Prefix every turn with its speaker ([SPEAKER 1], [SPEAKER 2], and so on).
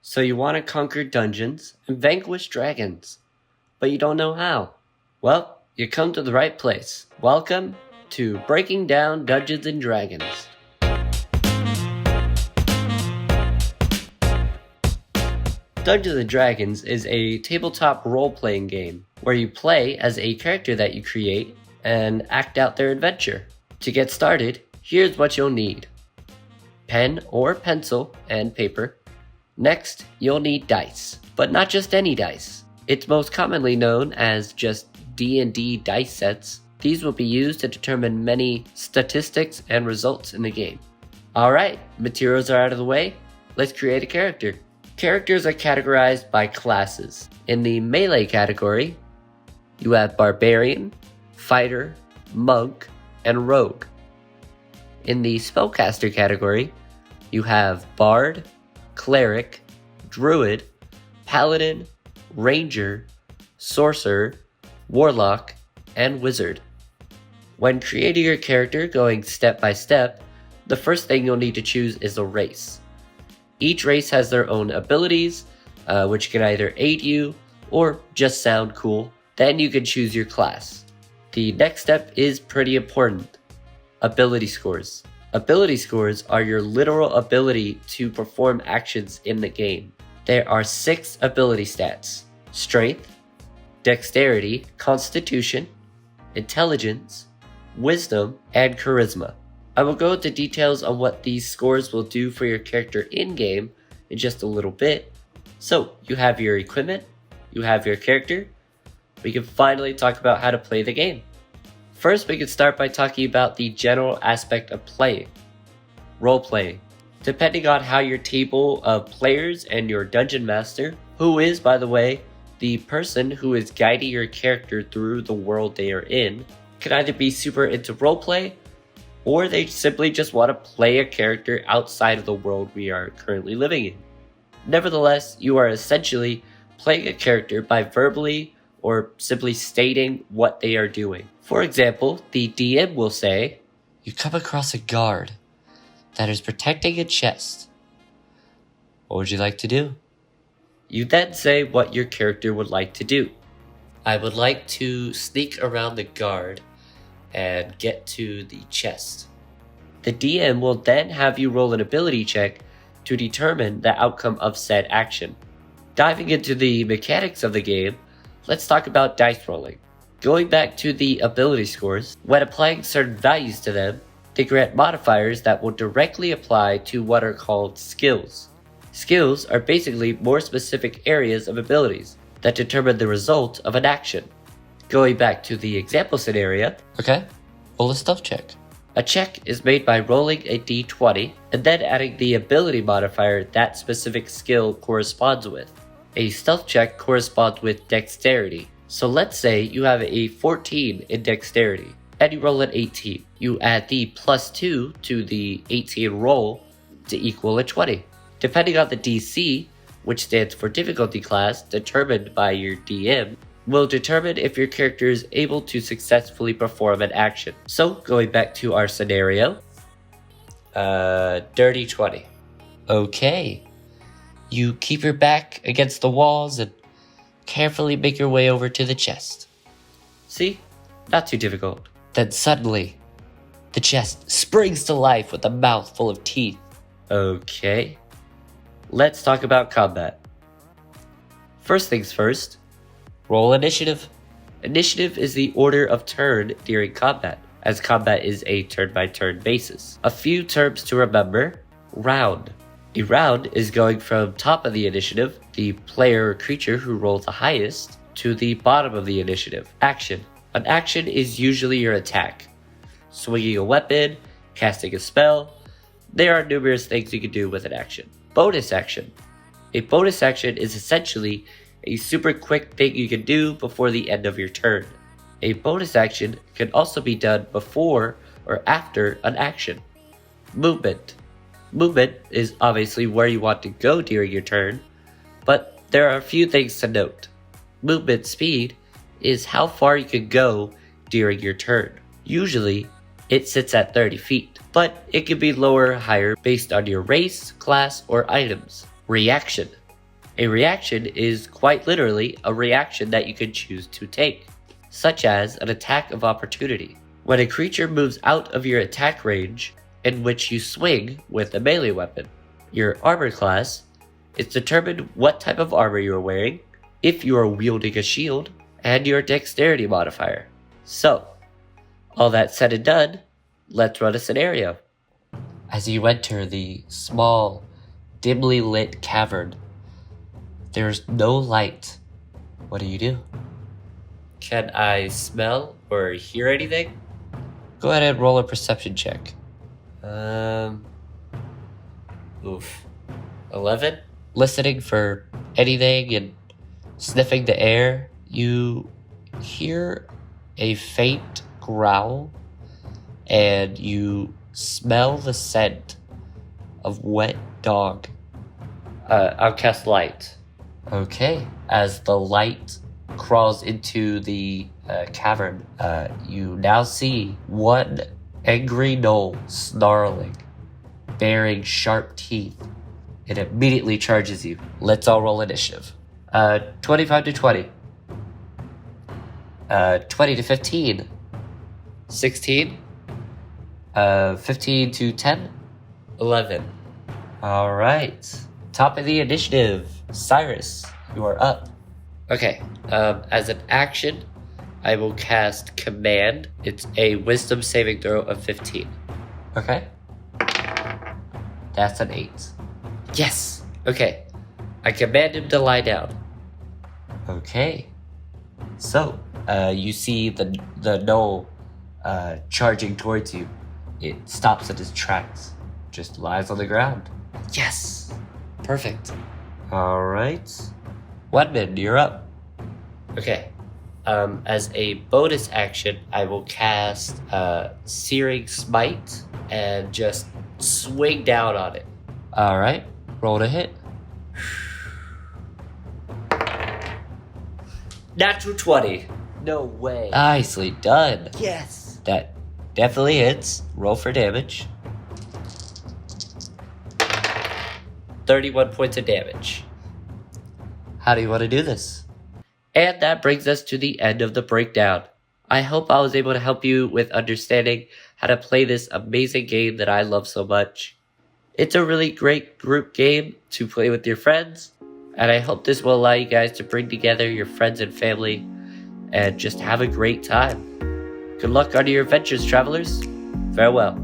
[SPEAKER 1] So you want to conquer dungeons and vanquish dragons, but you don't know how. Well, you come to the right place. Welcome to Breaking Down Dungeons and Dragons. Dungeons & Dragons is a tabletop role-playing game where you play as a character that you create and act out their adventure. To get started, here's what you'll need. Pen or pencil and paper. Next, you'll need dice, but not just any dice. It's most commonly known as just D&D dice sets. These will be used to determine many statistics and results in the game. Alright, materials are out of the way. Let's create a character. Characters are categorized by classes. In the melee category, you have Barbarian, Fighter, Monk, and Rogue. In the Spellcaster category, you have Bard, Cleric, Druid, Paladin, Ranger, Sorcerer, Warlock, and Wizard. When creating your character going step by step, the first thing you'll need to choose is a race. Each race has their own abilities, which can either aid you or just sound cool. Then you can choose your class. The next step is pretty important. Ability scores. Ability scores are your literal ability to perform actions in the game. There are 6 ability stats: Strength, Dexterity, Constitution, Intelligence, Wisdom, and Charisma. I will go into details on what these scores will do for your character in-game in just a little bit. So, you have your equipment, you have your character. We can finally talk about how to play the game. First, we can start by talking about the general aspect of playing. Role-playing. Depending on how your table of players and your dungeon master, who is, by the way, the person who is guiding your character through the world they are in, can either be super into roleplay, or they simply just want to play a character outside of the world we are currently living in. Nevertheless, you are essentially playing a character by verbally or simply stating what they are doing. For example, the DM will say, "You come across a guard that is protecting a chest. What would you like to do?" You then say what your character would like to do. "I would like to sneak around the guard and get to the chest." The DM will then have you roll an ability check to determine the outcome of said action. Diving into the mechanics of the game, let's talk about dice rolling. Going back to the ability scores, when applying certain values to them, they grant modifiers that will directly apply to what are called skills. Skills are basically more specific areas of abilities that determine the result of an action. Going back to the example scenario, okay, roll a stealth check. A check is made by rolling a d20 and then adding the ability modifier that specific skill corresponds with. A stealth check corresponds with dexterity. So let's say you have a 14 in dexterity and you roll an 18. You add the +2 to the 18 roll to equal a 20. Depending on the DC, which stands for difficulty class determined by your DM, will determine if your character is able to successfully perform an action. So, going back to our scenario, dirty 20. Okay, you keep your back against the walls and carefully make your way over to the chest. See? Not too difficult. Then suddenly, the chest springs to life with a mouth full of teeth. Okay, let's talk about combat. First things first, roll initiative. Initiative is the order of turn during combat, as combat is a turn-by-turn basis. A few terms to remember. Round. A round is going from top of the initiative, the player or creature who rolls the highest, to the bottom of the initiative. Action. An action is usually your attack. Swinging a weapon, casting a spell. There are numerous things you can do with an action. Bonus action. A bonus action is essentially a super quick thing you can do before the end of your turn. A bonus action can also be done before or after an action. Movement. Movement is obviously where you want to go during your turn, but there are a few things to note. Movement speed is how far you can go during your turn. Usually, it sits at 30 feet, but it can be lower or higher based on your race, class, or items. Reaction. A reaction is quite literally a reaction that you can choose to take, such as an attack of opportunity. When a creature moves out of your attack range, in which you swing with a melee weapon. Your armor class is determined what type of armor you are wearing, if you are wielding a shield, and your dexterity modifier. So, all that said and done, let's run a scenario. As you enter the small, dimly lit cavern, there's no light. What do? Can I smell or hear anything? Go ahead and roll a perception check. 11? Listening for anything and sniffing the air, you hear a faint growl and you smell the scent of wet dog. I'll cast light. Okay. As the light crawls into the cavern, you now see one angry gnoll snarling, baring sharp teeth. It immediately charges you. Let's all roll initiative. 25 to 20. 20 to 15. 16. 15 to 10. 11. All right. Top of the initiative. Cyrus, you are up. Okay. As an action, I will cast Command. It's a wisdom saving throw of 15. Okay. That's an 8. Yes! Okay. I command him to lie down. Okay. So, you see the gnoll charging towards you. It stops at his tracks. Just lies on the ground. Yes! Perfect. Alright. Wedman, you're up. Okay. As a bonus action, I will cast Searing Smite and just swing down on it. Alright. Roll to hit. Natural 20. No way. Nicely done. Yes. That definitely hits. Roll for damage. 31 points of damage. How do you want to do this? And that brings us to the end of the breakdown. I hope I was able to help you with understanding how to play this amazing game that I love so much. It's a really great group game to play with your friends, and I hope this will allow you guys to bring together your friends and family and just have a great time. Good luck on your adventures, travelers. Farewell.